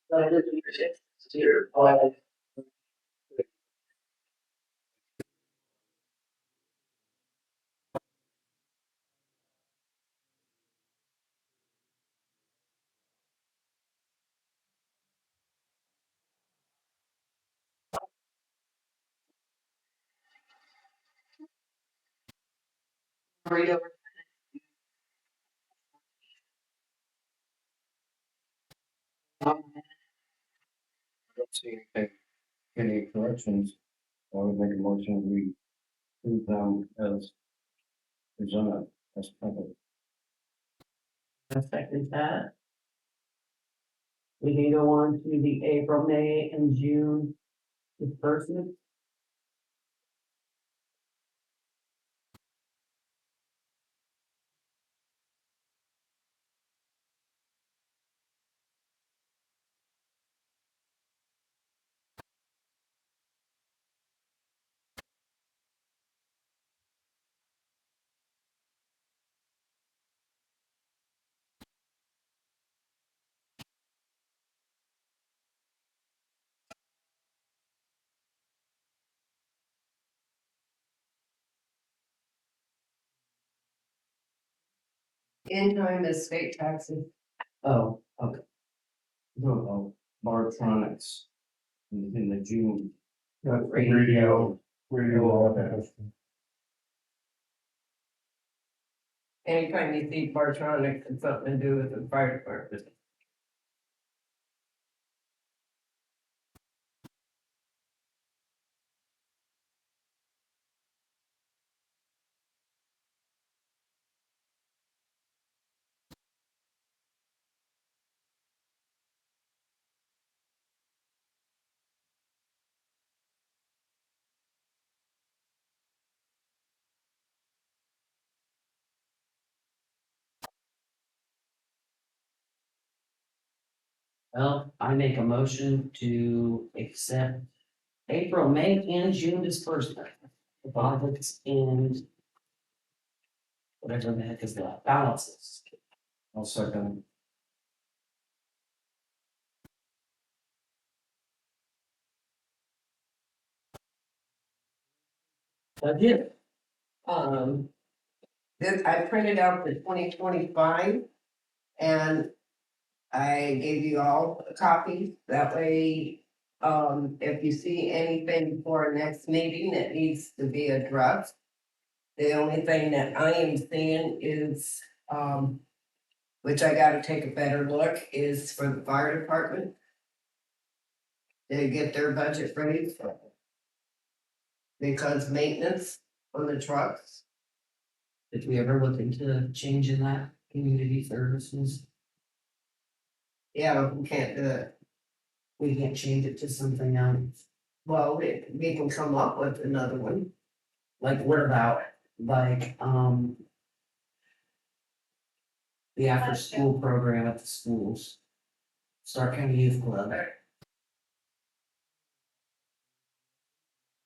But I did read it. Steer flag. Read over. I don't see any corrections. I would make a motion, we approve them as presented, as printed. I second that. We can go on to the April, May, and June disbursements. In time is state taxes. Oh, okay. No, Bartronics in the June. Radio. Anytime you see Bartronics, it's something to do with the fire department. Well, I make a motion to accept April, May, and June disbursement. Deposits and whatever the heck is that, balances. I'll second. That's it. I printed out the 2025 and I gave you all a copy. That way, if you see anything for our next meeting that needs to be addressed, the only thing that I am seeing is, which I gotta take a better look, is for the fire department. They get their budget raised. Because maintenance on the trucks. Did we ever look into changing that community services? Yeah, we can't do it. We can't change it to something else. Well, we can come up with another one. Like what about, like, the after-school program at the schools? Stark County Youth Club.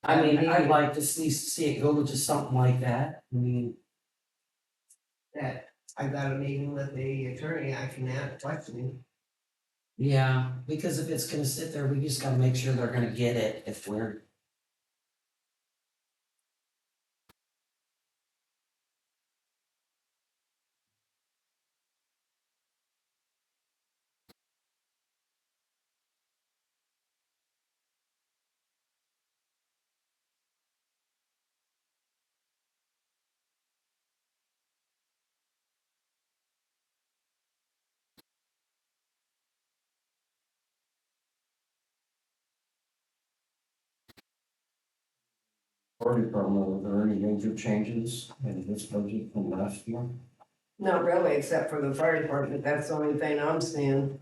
I mean, I'd like to see it go to something like that. I mean, That I got a meeting with the attorney, I can ask questioning. yeah, because if it's gonna sit there, we just gotta make sure they're gonna get it if we're. Fire department, were there any major changes in this budget from last year? Not really, except for the fire department, that's the only thing I'm seeing.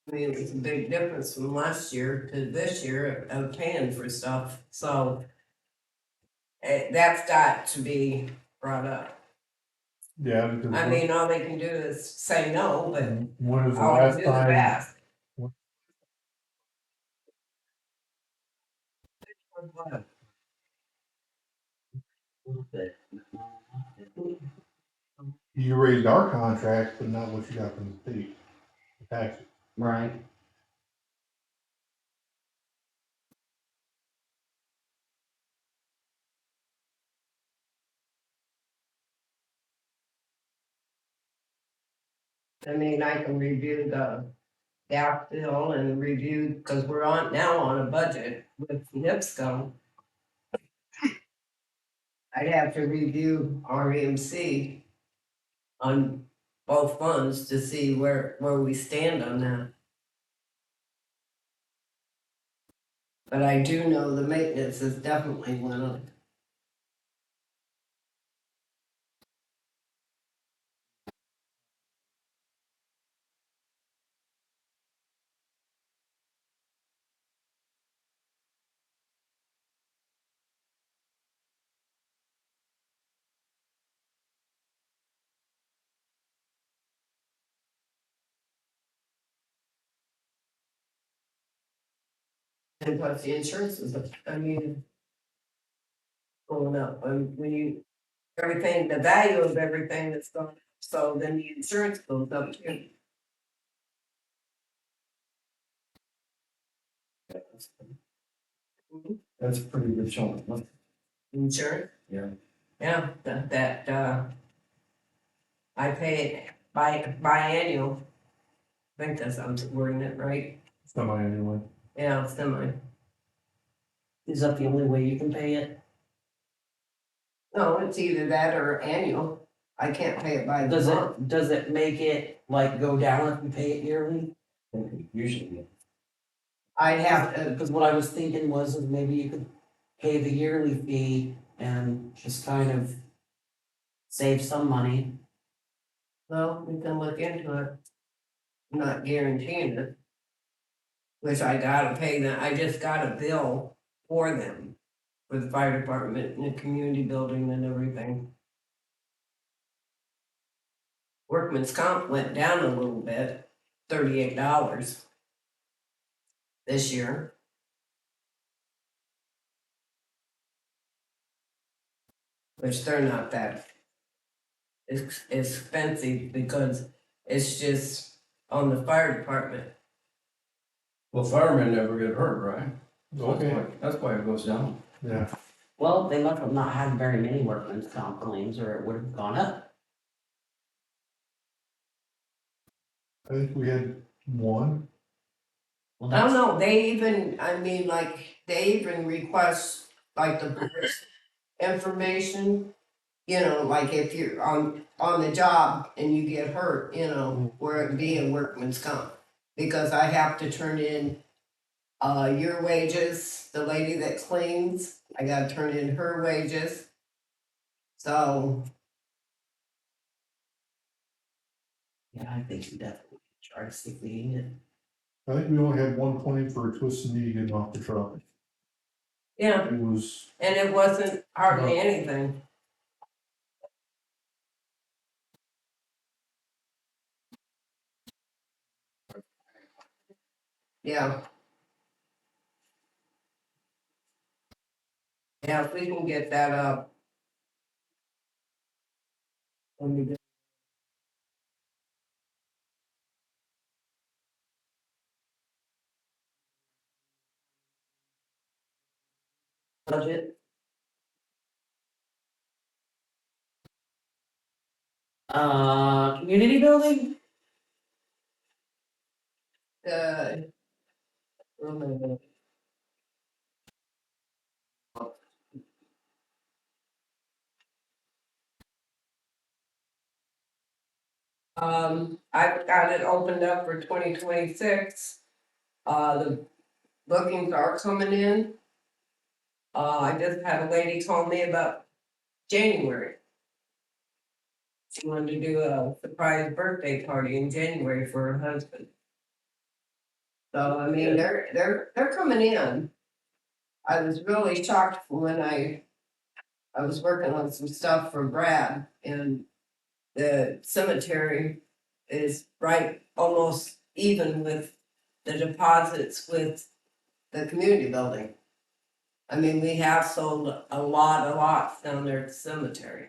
I mean, it's a big difference from last year to this year of paying for stuff, so. That's got to be brought up. Yeah, because I mean, all they can do is say no, but when was the all they last can do is time, ask. A little bit. You raised our contract, but not what you got from the state, the taxes. Right. I mean, I can review the gas bill and review, cause we're now on a budget with NIPSCO. I'd have to review REMC on both funds to see where we stand on that. But I do know the maintenance is definitely went up. And plus the insurance is, I mean, going up, and when you, everything, the value of everything that's gone up, so then the insurance goes up too. That's a pretty good chunk. Insurance? Yeah. Yeah, I pay it biannual. I think that's, I'm wording it right, Semi-annually. yeah, semi. Is that the only way you can pay it? No, it's either that or annual, I can't pay it by the month. Does it make it like go down if you pay it yearly? Usually, I'd have to, Because what I was thinking was is maybe you could pay the yearly fee and just kind of save some money. well, we can look into it. I'm not guaranteeing it. Which I gotta pay them, I just got a bill for them, for the fire department and the community building and everything. Workman's comp went down a little bit, $38 this year. Which they're not that expensive because it's just on the fire department. well, firemen never get hurt, right? Okay. That's why it goes down. Yeah, Well, they must have not had very many workman's comp claims or it would have gone up. I think we had one. Well, I don't that's, know, they even, I mean, like, they even request, like, the police information. You know, like if you're on the job and you get hurt, you know, where it be a workman's comp. Because I have to turn in, your wages, the lady that cleans, I gotta turn in her wages. So, yeah, I think we definitely try to see if we need it. I think we only had one claim for a twisted knee getting off the truck. yeah, It was, and it wasn't hardly anything. Yeah. Yeah, if we can get that up. When we do- Budget. Community building? oh my God. I've got it opened up for 2026. The bookings are coming in. I just had a lady call me about January. She wanted to do a surprise birthday party in January for her husband. So, I mean, they're coming in. I was really shocked when I was working on some stuff for Brad, and the cemetery is right almost even with the deposits with the community building. I mean, we have sold a lot of lots down there at the cemetery.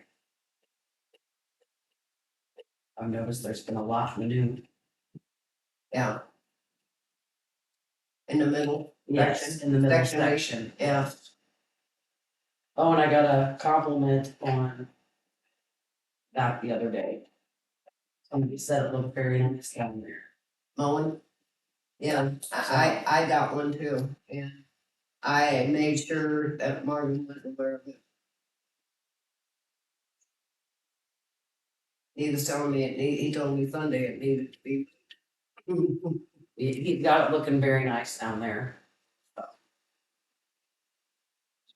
I've noticed there's been a lot of new. Yeah. In the middle. Yes, section. in the middle Section eight. section. Yeah. Oh, and I got a compliment on that the other day. Somebody said it looked very nice down there. Mowing. Yeah, I got one too, and I made sure that Marvin was aware of it. He was telling me he told me Sunday it needed to be. He's got it looking very nice down there. So.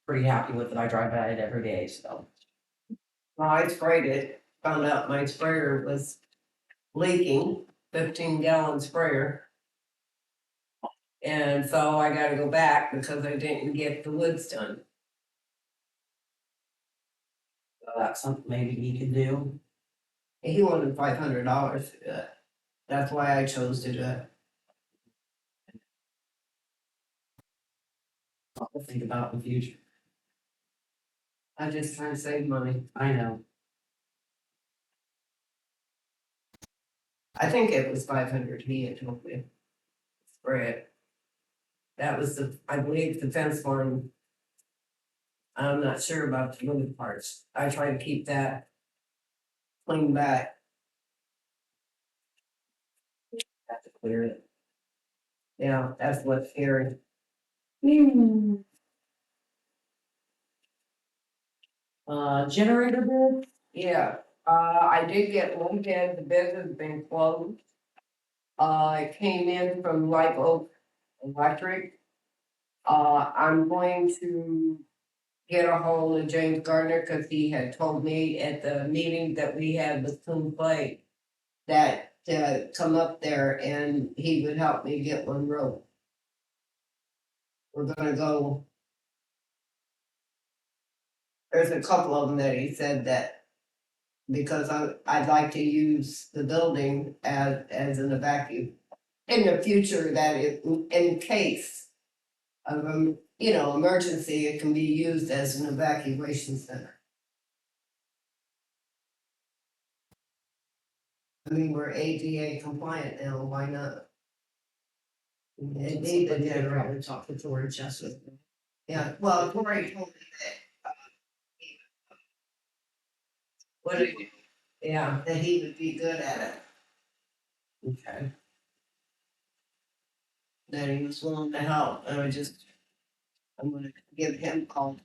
Pretty happy with it. I drive by it every day, so. Well, I sprayed it, found out my sprayer was leaking, 15-gallon sprayer. And so I gotta go back because I didn't get the woods done. So that's something maybe he can do. He wanted $500 to do it. That's why I chose to do it. I'll think about in the future. I just trying to save money. I know. I think it was 500 he had told me. Spray it. That was I believe the fence line. I'm not sure about the moving parts. I try to keep that clean back. Have to clear it. Yeah, that's what's scary. Generator bid? Yeah, I did get one bid, the bid has been closed. It came in from Live Oak Electric. I'm going to get a hold of James Gardner, cause he had told me at the meeting that we had with Coon Clay that to come up there and he would help me get one rope. We're gonna go. There's a couple of them that he said that because I'd like to use the building as an evacuum in the future, that in case of emergency, it can be used as an evacuation center. I mean, we're ADA compliant now, why not? It needs a generator. Probably talk to Tori Jessup. Yeah, well, Tori told me that. What did you? Yeah, that he would be good at it, Okay. that he was willing to help, and I'm gonna give him a call.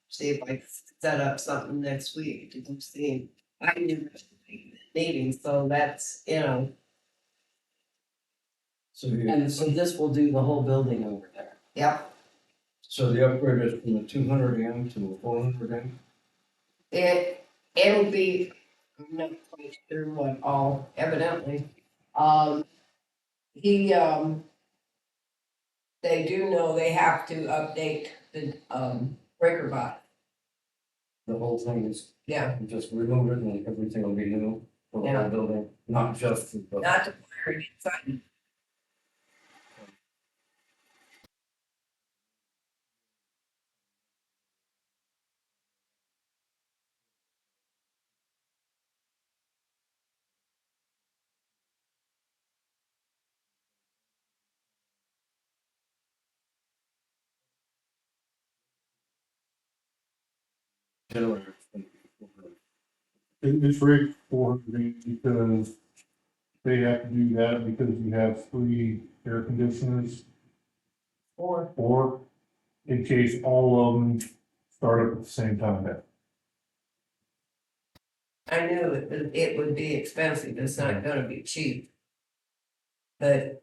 See if I can set up something next week to go see him. I never meeting, so that's, So And so this will do the whole building over there. yep. so the upgrade is from a 200 amp to a 400 amp? It'll be, I'm not quite sure what all, evidently. He, they do know they have to update the, breaker box. The whole thing is Yeah, just remove it and everything will be new for the Yeah. whole building, not just the building. not to wire it inside. Generator. It's rigged for because they have to do that because you have 3 air conditioners, or in case all of them start up at the same time. I knew it would be expensive, it's not gonna be cheap. But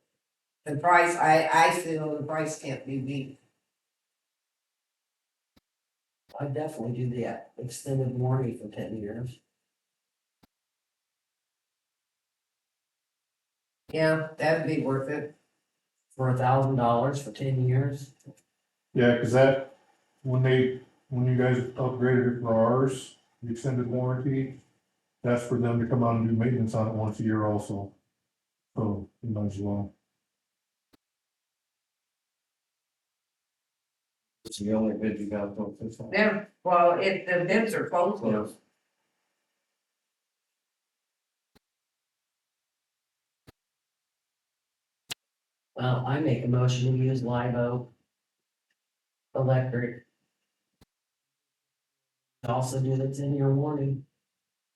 the price, I feel the price can't be beat. I definitely do the extended warranty for 10 years. Yeah, that'd be worth it. For $1,000 for 10 years. Yeah, cause when you guys upgraded it for ours, the extended warranty, that's for them to come out and do maintenance on it once a year also. So, you might as well. It's the only bid you got though. There, well, if the bids are closed now. Close. Well, I make a motion to use Live Oak Electric. Also do the 10-year warning.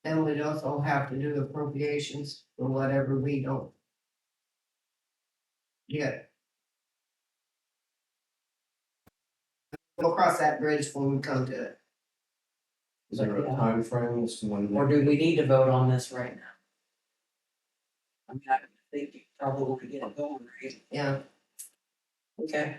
And we'd also have to do appropriations for whatever we don't get. We'll cross that bridge when we come to it. Is there a time frame as to when? Or do we need to vote on this right now? I mean, I think you probably want to get it going, right? Yeah, Okay.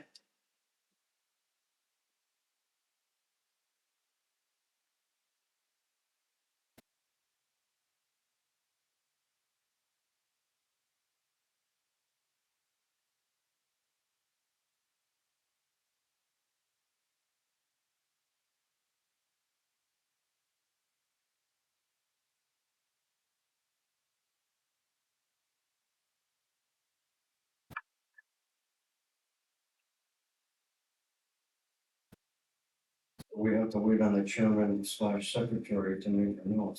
We have to wait on the chairman slash secretary to make a note.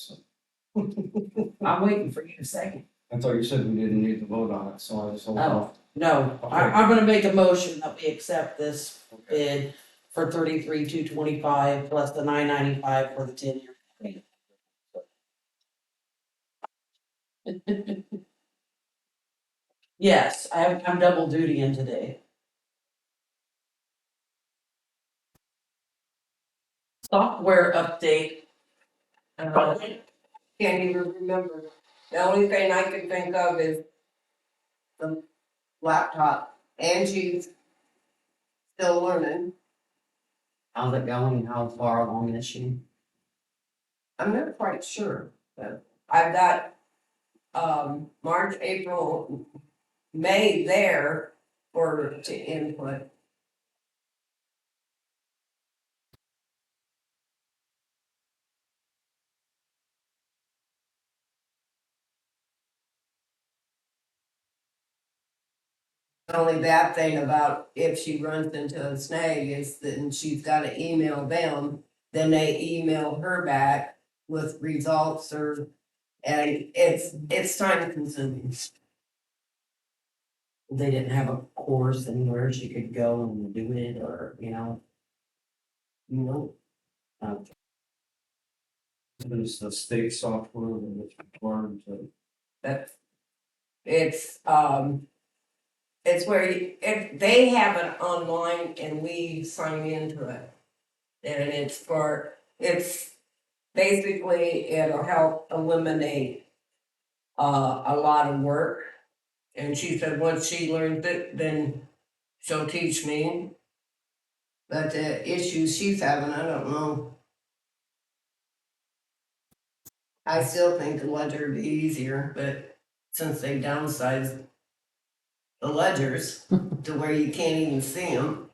I'm waiting for you to second. I thought you said we didn't need to vote on it, so I just hold off. No, I'm gonna make a motion that we accept this bid for 33,225 plus the 995 for the 10-year. Yes, I'm double dutying today. Software update. can't even remember. The only thing I can think of is the laptop. Angie's still learning. How's it going and how far along is she? I'm not quite sure, but I've got, March, April, May there to input. The only bad thing about if she runs into a snag is then she's gotta email them, then they email her back with results and it's time consuming. They didn't have a course anywhere she could go and do it, or, You know, It's the state software that is required to. that it's where if they have it online and we sign into it. And it's basically, it'll help eliminate a lot of work. And she said, once she learns it, then she'll teach me. But the issues she's having, I don't know. I still think the ledger would be easier, but since they downsized the ledgers to where you can't even see them.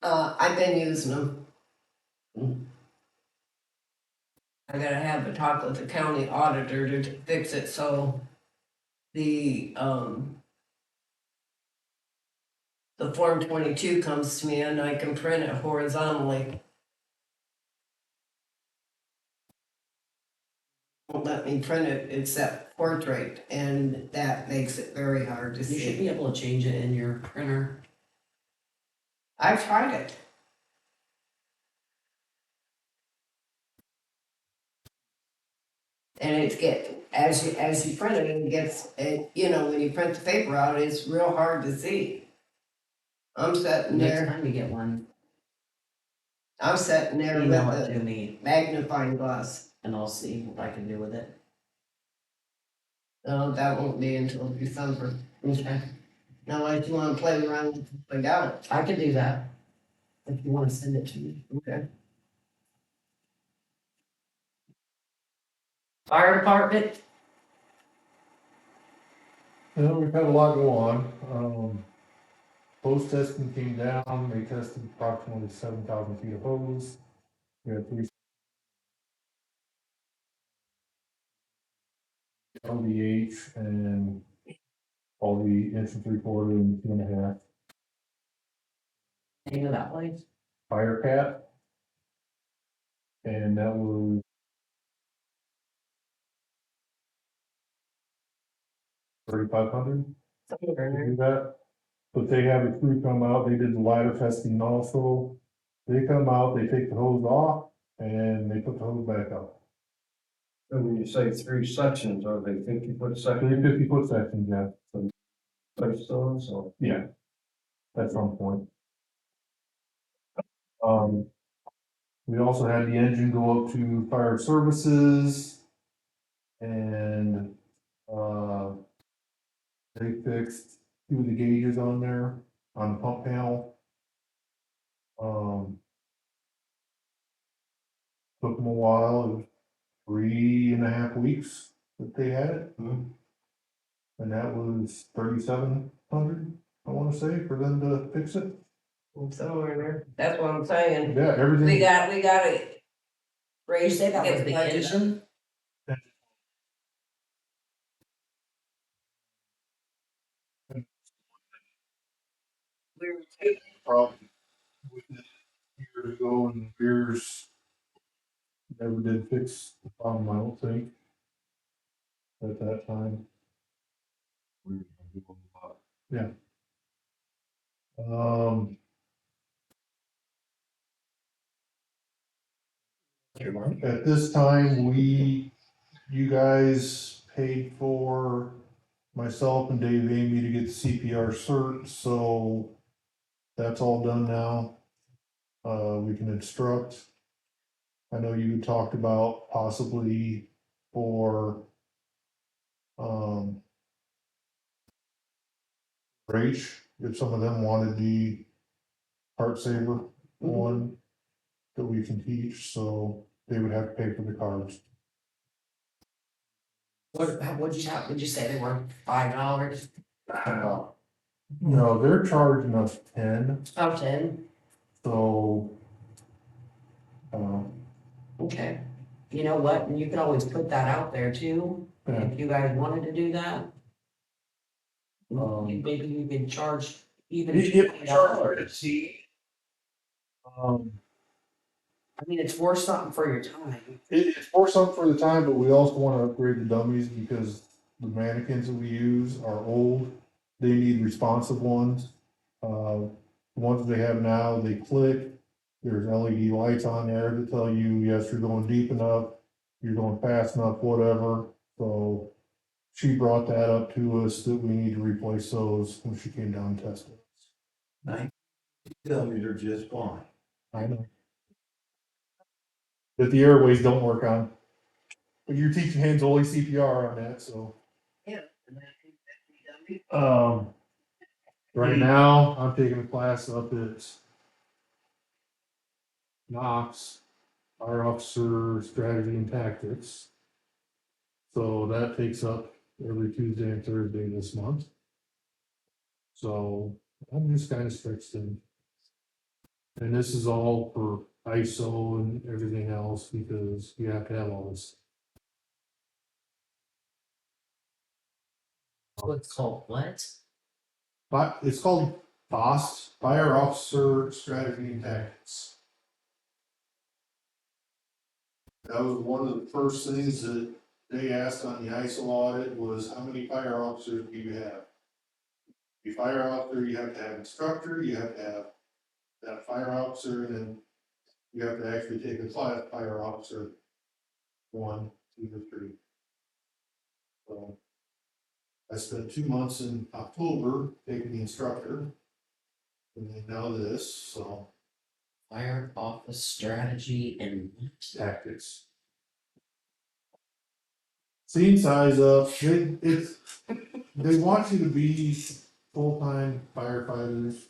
I've been using them. I gotta have a talk with the county auditor to fix it, so the Form 22 comes to me and I can print it horizontally. Won't let me print it except portrait, and that makes it very hard to you should see. be able to change it in your printer. I've tried it. And as you print it, it gets, when you print the paper out, it's real hard to see. I'm sitting Next there, time you get one, with email it the to me magnifying glass. and I'll see what I can do with it. No, that won't be until December. Okay. Now, if you wanna play around with it, I got it. I can do that, if you wanna send it to me. Okay. Fire department, We've had a lot go on. Hose testing came down, they tested approximately 7,000 feet of hose. We had 3 LDH and all the inch and 3/4 and 2.5. Name of that place? Fire cat. And that was 3,500 to do that. But they have a crew come out, they did the ladder testing also. They come out, they take the hose off and they put the hose back up. And when you say 3 sections, are they 50-foot Three sections? 50-foot sections, yeah. Touchstones, so. Yeah. At some point. We also had the engine go up to fire services. And, they fixed 2 of the gauges on there, on the pump panel. Took them a while, it was 3.5 weeks that they had it. And that was 3,700, I wanna say, for them to fix it. Somewhere in there, that's what I'm saying, Yeah, everything. we got it Did you raised. say that get was the budget up. engine? We were taking Problem with it years ago, and years never did fix the problem, I don't think. At that time. Yeah. At this time, you guys paid for myself and Dave Amy to get the CPR cert, so that's all done now. We can instruct. I know you talked about possibly for, Rach, if some of them wanted the heart saver one that we can teach, so they would have to pay for the cards. What'd you say they were, $5? No, they're charging us 10, Oh, 10, so, okay. You know what, and you could always put that out there too, yeah. if you guys wanted to do that. Um, Maybe you could charge even If we charge $20. for see. I mean, it's worth something for your time. It's more something for the time, but we also wanna upgrade the dummies because the mannequins that we use are old. They need responsive ones. The ones they have now, they click. There's LED lights on there that tell you, yes, you're going deep enough, you're going fast enough, whatever. So she brought that up to us that we need to replace those when she came down and tested. Dummies are just fine. I know. That the airways don't work on. But you're teaching hands only CPR on that, so. Yeah. Right now, I'm taking a class up at Knox, our officer strategy and tactics. So that takes up every Tuesday and Thursday this month. So I'm just kind of stretched in. And this is all for ISO and everything else because you have to have all this. What's called what? But it's called FOST, Fire Officer Strategy and Tactics. That was one of the first things that they asked on the ISO audit was how many fire officers do you have? The fire officer, you have to have instructor, you have to have that fire officer, and then you have to actually take a class fire officer 1, 2, or 3. So I spent 2 months in October taking the instructor, and then now this, so Fire office strategy and tactics. Scene size up, they want you to be full-time firefighters.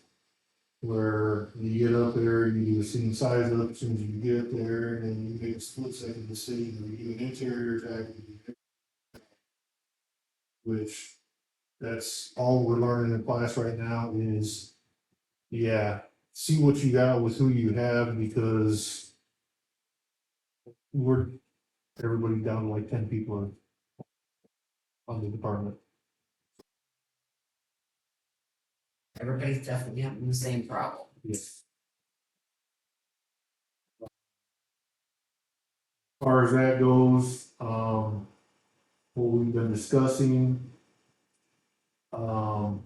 Where you get up there, you do the scene size up as soon as you get there, and then you make a split second decision, or you do an interior attack. Which, that's all we're learning in class right now is, yeah, see what you got with who you have, because we're, everybody down to like 10 people on the department. Everybody's definitely having the same problem. Yes. As far as that goes, what we've been discussing, like,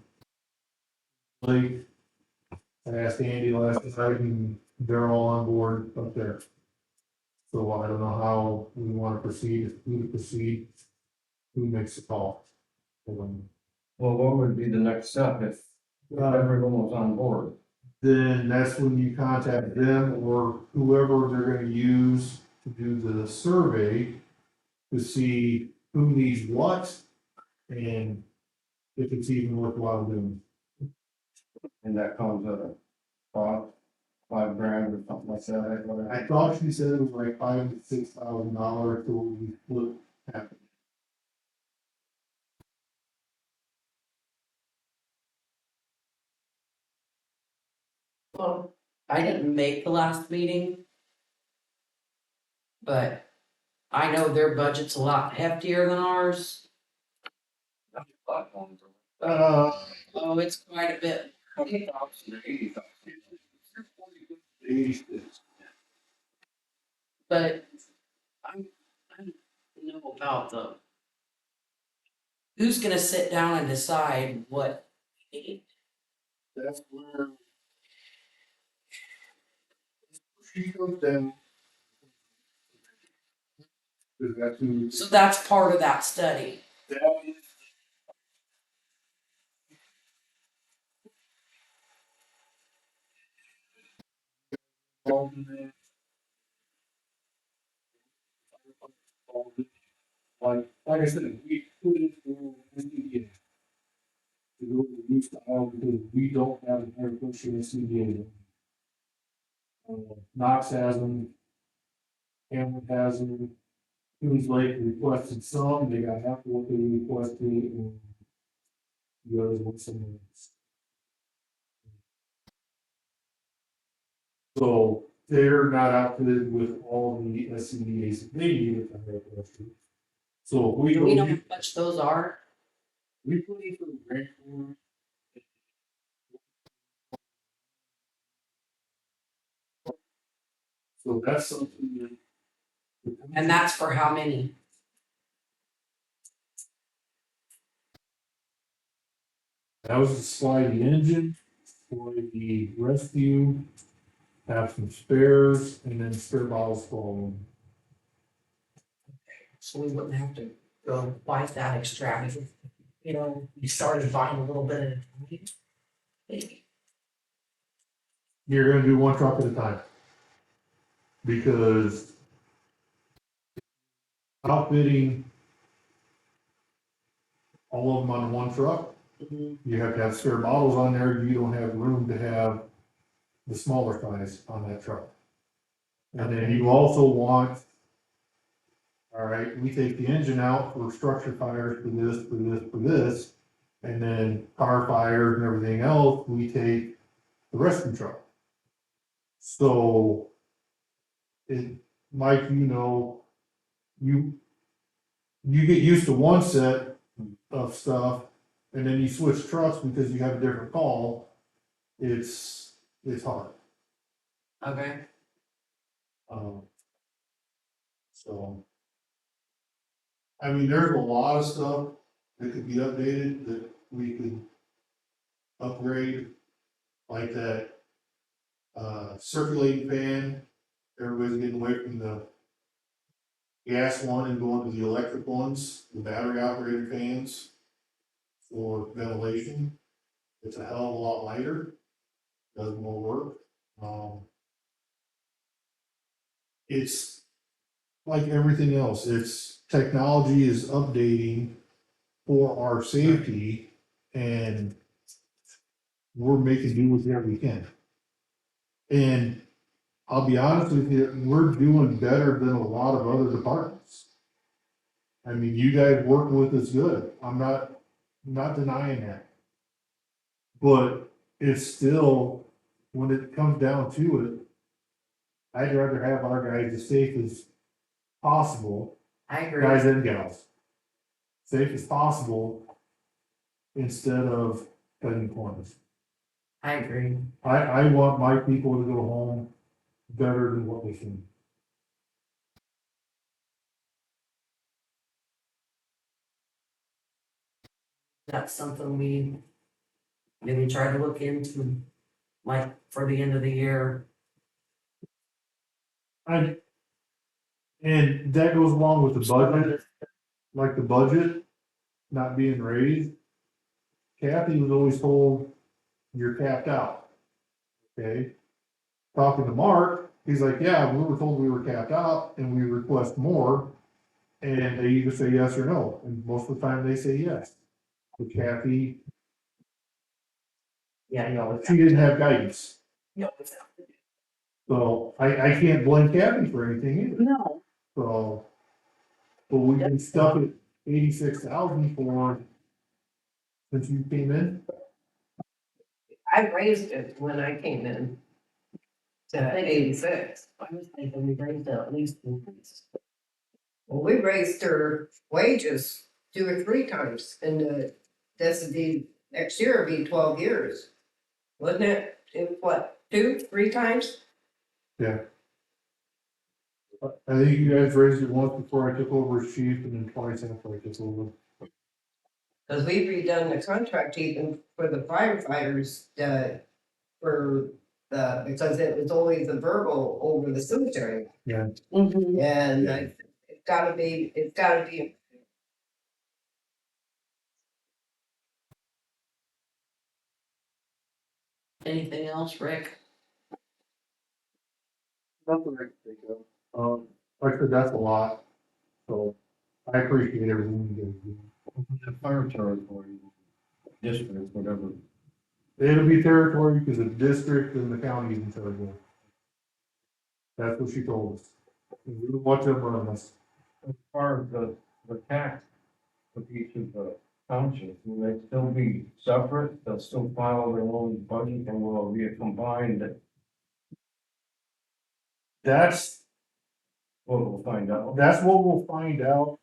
I asked Andy last night and they're all on board up there. So I don't know how we wanna proceed, who to proceed, who makes the call. Well, what would be the next step if everyone was on board? Then that's when you contact them or whoever they're gonna use to do the survey to see who needs what and if it's even worthwhile doing. And that comes at a cost, $5,000 or something like that. I thought she said it was like $5,000 to $6,000 till we split half. Well, I didn't make the last meeting. But I know their budget's a lot heftier than ours. Oh, it's quite a bit. But I don't know about the. Who's gonna sit down and decide what? That's where she goes down. Cause that's who. So that's part of that study. That is. Involved in that. Like I said, we put it for SDA. To go to the east aisle because we don't have an agricultural SDA. Knox has them. Hamlet has them. Coons Lake requested some, they got half of what they requested, and the others want some else. So they're not outfitted with all the SCBA's that they need at the higher question. So if we Do go, we know how much those are? we put in for the grant for. So that's something that. And that's for how many? That was to slide the engine, for the rescue, have some spares, and then spare bottles for them. So we wouldn't have to go quite that extravagant. You know, we started buying a little bit at a time. Maybe. You're gonna do one truck at a time. Because outfitting all of them on one truck, you have to have spare bottles on there, you don't have room to have the smaller size on that truck. And then you also want, all right, we take the engine out for structure fires for this, and then car fires and everything else, we take the rescue truck. So, it, Mike, you know, you get used to one set of stuff, and then you switch trucks because you have a different call, it's hard. Okay. So. I mean, there's a lot of stuff that could be updated that we could upgrade, like that, circulating fan. Everybody's getting away from the gas one and going to the electric ones, the battery operated fans for ventilation. It's a hell of a lot lighter, does more work. It's like everything else, it's technology is updating for our safety, and we're making do with what we can. And I'll be honest with you, we're doing better than a lot of other departments. I mean, you guys working with us good, I'm not denying that. But it's still, when it comes down to it, I'd rather have our guys as safe as possible, I agree. guys and gals, safe as possible, instead of cutting corners. I agree. I want my people to go home better than what they can. That's something we maybe try to look into, like, for the end of the year. And that goes along with the budget, like the budget not being raised. Kathy was always told, you're capped out. Okay? Talking to Mark, he's like, yeah, we were told we were capped out and we request more. And they either say yes or no, and most of the time they say yes. But Kathy, Yeah, you always. she didn't have guidance, You always have to do. so I can't blame Kathy for anything either, No. so. But we've been stuck at 86,000 for, since you came in. I raised it when I came in to 86. I was thinking we raised it at least once. Well, we raised her wages 2 or 3 times, and this would be, next year would be 12 years. Wasn't it? It was what, 2, 3 times? I think you guys raised it once before I took over as chief and then twice after I took over. Cause we've redone the contract even for the firefighters, because it was always a verbal over the cemetery. Mm-hmm. And it's gotta be. Anything else, Rick? Nothing I can think of. Like I said, that's a lot, so I appreciate everything you guys do. The fire territory, district, whatever. It'll be territory because the district and the county is in charge of it. That's what she told us. We don't want them running us. As far as the tax of each of the townships, will they still be separate? They'll still file their own budget and will it be a combined, That's we'll find out. That's what we'll find out.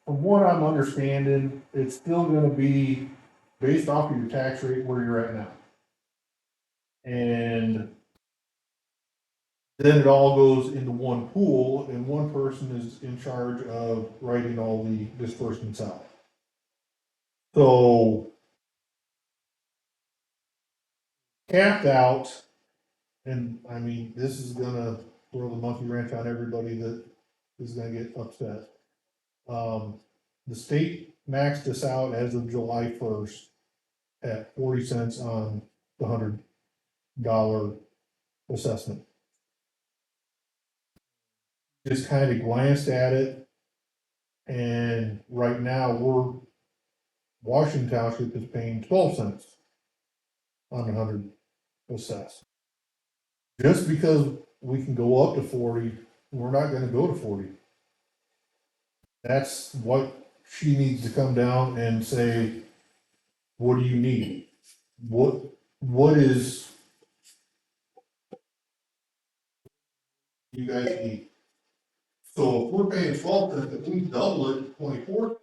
From what I'm understanding, it's still gonna be based off of your tax rate where you're at now. And then it all goes into one pool and one person is in charge of writing all the disbursements out. So capped out, and I mean, this is gonna throw the monkey wrench on everybody that is gonna get upset. The state maxed us out as of July 1st at 40 cents on the $100 assessment. Just kind of glanced at it, and right now Washington Township is paying 12 cents on the 100 assessed. Just because we can go up to 40, we're not gonna go to 40. That's what she needs to come down and say, what do you need? What is you guys need? So if we're paying 12 cents, if we double it, 24 cents,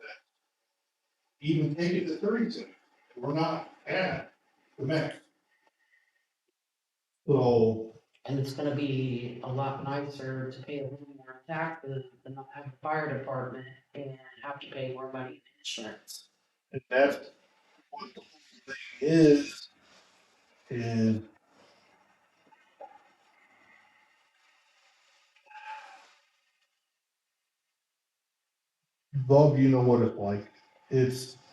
even take it to 30 cents, we're not at the max. So, And it's gonna be a lot nicer to pay a little more taxes than not have a fire department and have to pay more money in insurance. and that's what the whole thing is Bob, you know what it's like.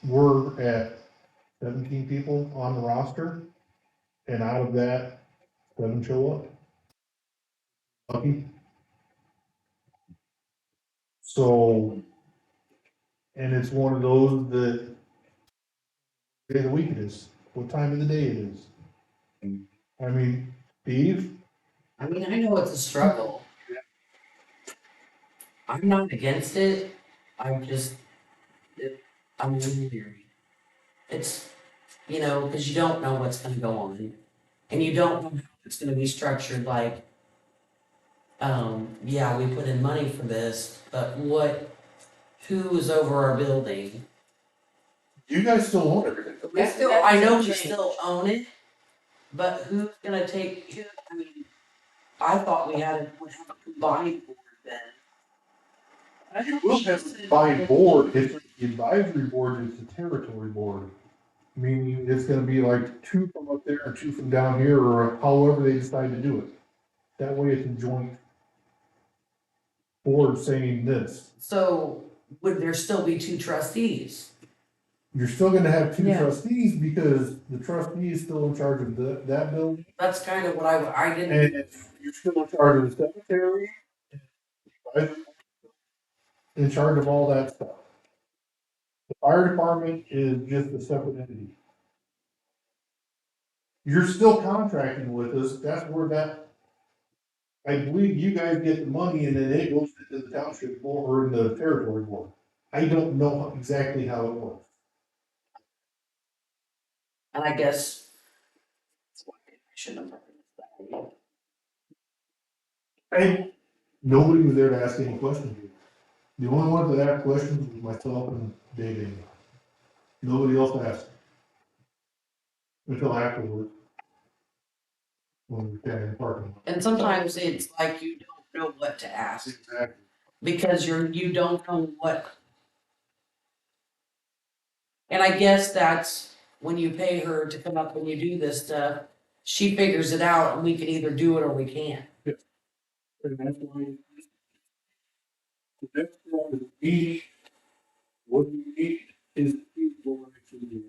We're at 17 people on the roster, and out of that, 7 show up. Lucky. So, and it's one of those that day of the week it is, what time of the day it is. I mean, Steve, I mean, I know it's a struggle. I'm not against it, I'm weary. It's, cause you don't know what's gonna go on, and you don't know how it's gonna be structured, like, yeah, we put in money for this, but who is over our building? you guys still own everything. We still. I know we still own it, But who's gonna take, I mean, I thought we would have a combined board then. We'll have a combined board, it's the advisory board is the territory board. Meaning it's gonna be like two from up there and two from down here, or however they decide to do it. That way it's a joint board saying this. So would there still be two trustees? You're still gonna have two Yeah. trustees because the trustee is still in charge of that building. That's kind of what I didn't, And you're still in charge of the cemetery. In charge of all that stuff. The fire department is just a separate entity. You're still contracting with us, that's where that, I believe you guys get the money and then it goes to the township board or the territory board. I don't know exactly how it works. and I guess. That's why I shouldn't have brought this back. And nobody was there to ask any questions. The only one that asked questions was myself and Dave. Nobody else asked. Until afterwards. When we got in the parking lot. And sometimes it's like you don't know what to ask, Exactly. because you don't know what. And I guess that's when you pay her to come up and you do this stuff, she figures it out and we can either do it or we can't. And that's why. The next one is me, what you need is people to actually do.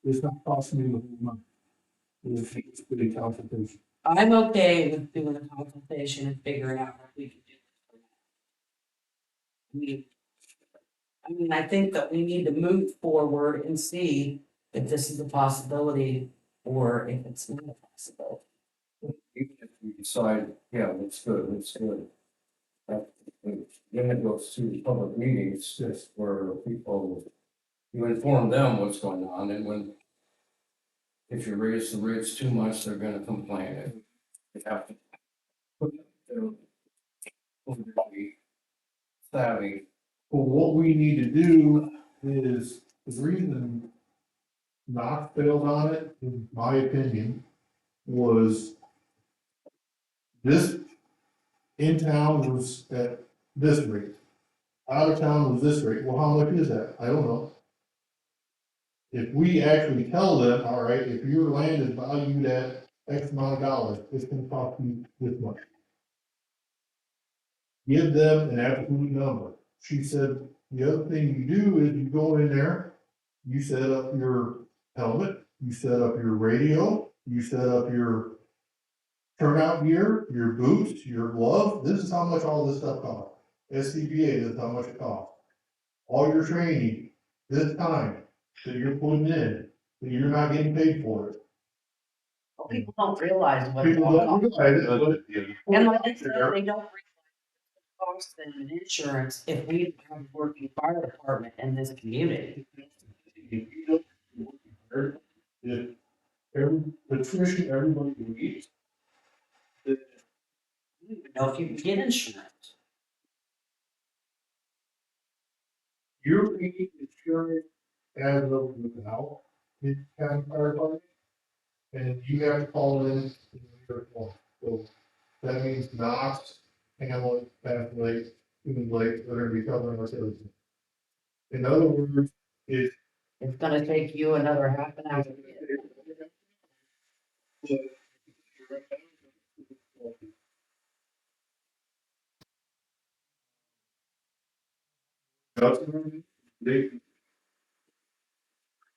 It's not costing me the whole month. It's pretty consultation. I'm okay with doing a consultation and figuring out what we can do. I think that we need to move forward and see if this is a possibility or if it's not a possibility. Even if we decide, yeah, that's good, that's good. Then it goes to public meetings, just where people, you inform them what's going on, and when, if you raise the rates too much, they're gonna complain, and you have to put their, be savvy. Well, what we need to do is, the reason Knox failed on it, in my opinion, was this in town was at this rate. Out of town was this rate. Well, how much is that? I don't know. If we actually tell them, all right, if your land is valued at X amount of dollars, it's gonna cost you this much. Give them an absolute number. She said, the other thing you do is you go in there, you set up your helmet, you set up your radio, you set up your turnout gear, your boots, your gloves. This is how much all this stuff costs. SCBA, this is how much it costs. All your training, this time that you're putting in, that you're not getting paid for it. People don't realize what it People don't realize it, but And like I said, they don't realize the cost and insurance if we have a working fire department in this community. If you don't work hard, if every patrician, everybody believes that I don't even know if you can get insurance. you're being insured as of now, it's kind of firefighting, and you have to call in to your phone. So that means Knox, Hamlet, Bath Lake, Human Lake, they're gonna be covering our services. In other words, it's. It's gonna take you another half an hour to get.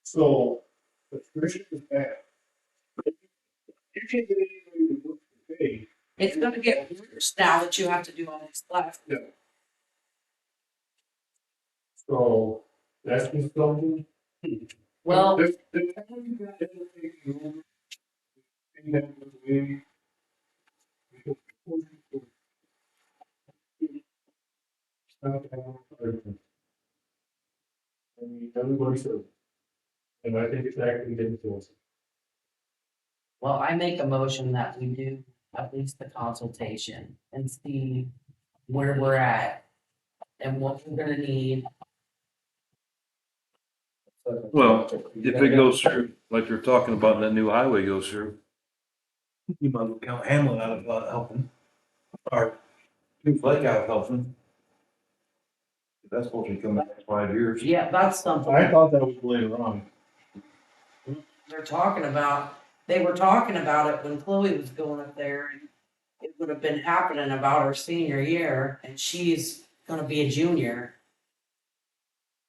So, the tuition is bad. You can't get anybody to work for pay. It's gonna get worse now that you have to do all these classes. So, that's been something. Well, The town you got ever taken over, and that was way. Stop having everything. I mean, everybody says. And I think it's actually getting to us. well, I make a motion that we do at least the consultation and see where we're at and what we're gonna need. Well, if it goes through, like you're talking about, and that new highway goes through, you might as well count Hamlin out of helping, or Two Lake out of helping. That's supposed to be coming in 5 years. Yeah, that's something I thought that was later on. they're talking about. They were talking about it when Chloe was going up there, and it would have been happening about her senior year, and she's gonna be a junior.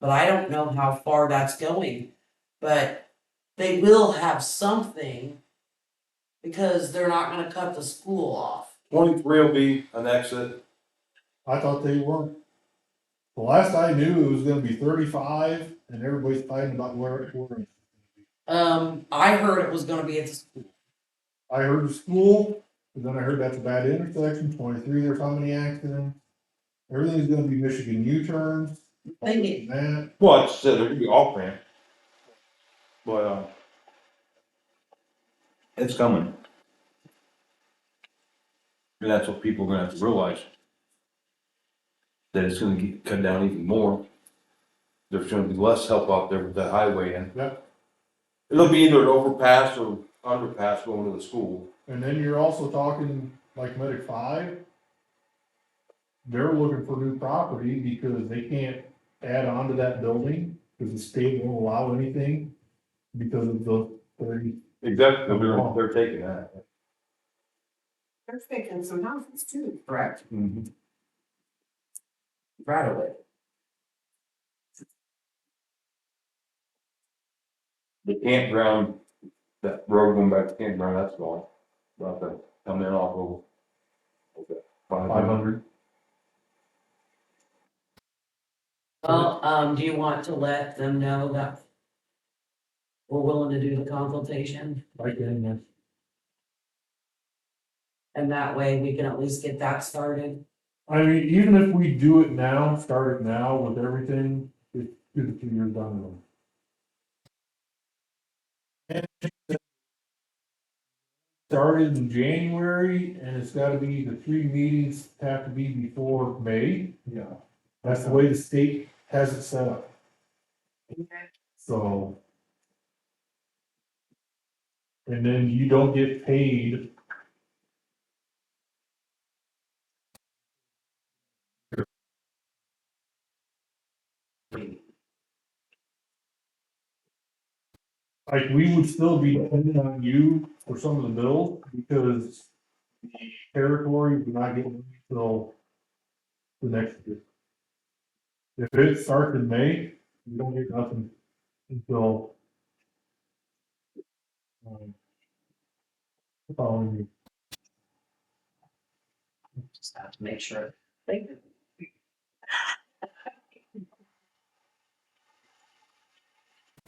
But I don't know how far that's going, but they will have something because they're not gonna cut the school off. 23 will be an exit. I thought they weren't. The last I knew, it was gonna be 35, and everybody's fighting about where it was. I heard it was gonna be at the school. I heard the school, and then I heard that's a bad intersection, 23, there's how many accidents? Everything's gonna be Michigan U-turns. Thing is- That, Well, it's said there could be off ramp. But, it's coming. And that's what people are gonna have to realize. That it's gonna get cut down even more. There's gonna be less help out there with the highway and. Yeah. It'll be either an overpass or underpass going to the school. and then you're also talking like Medic 5. They're looking for new property because they can't add on to that building, because the state won't allow anything because of the 30. Exactly, they're taking that. They're taking some houses too, correct? Right away. The campground, that road going back to campground, that's gone. About to come in off of. 500. Well, do you want to let them know that we're willing to do the consultation? Right then, yes. And that way we can at least get that started. I mean, even if we do it now, start it now with everything, it's 2 to 3 years down the road. Started in January, and it's gotta be, the 3 meetings have to be before May. Yeah. That's the way the state has it set up. So. And then you don't get paid. Like, we would still be dependent on you for some of the bills, because the territory would not get money until the next year. If it starts in May, we don't get nothing until the following year. Just have to make sure.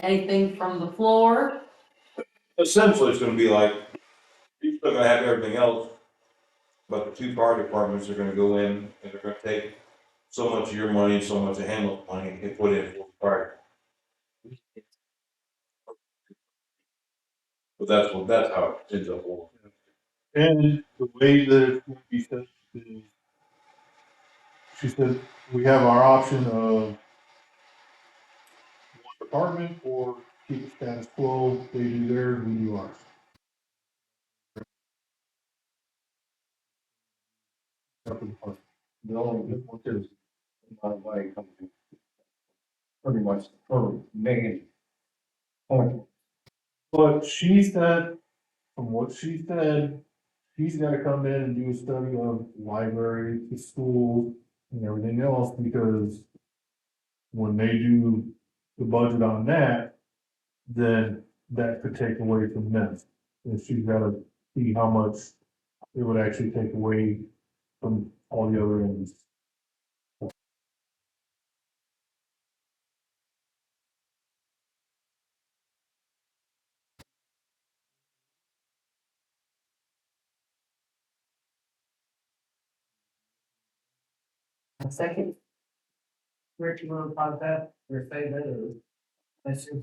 Anything from the floor? Essentially, it's gonna be like, you're still gonna have everything else, but the 2 fire departments are gonna go in and they're gonna take so much of your money, so much of Hamlet's money, and put it in for the fire. But that's how it ends up working. And the way that it's going to be set is, she said, we have our option of one department or keep it status quo, they do theirs, we do ours. Separate department. The only difference is, my way comes in. Pretty much her main point. But she said, from what she said, he's gotta come in and do a study of libraries, the schools, and everything else, because when they do the budget on that, then that could take away from them. And she's gotta see how much it would actually take away from all the other ends. A second? Rich, you wanna pause that or say that or? Let's just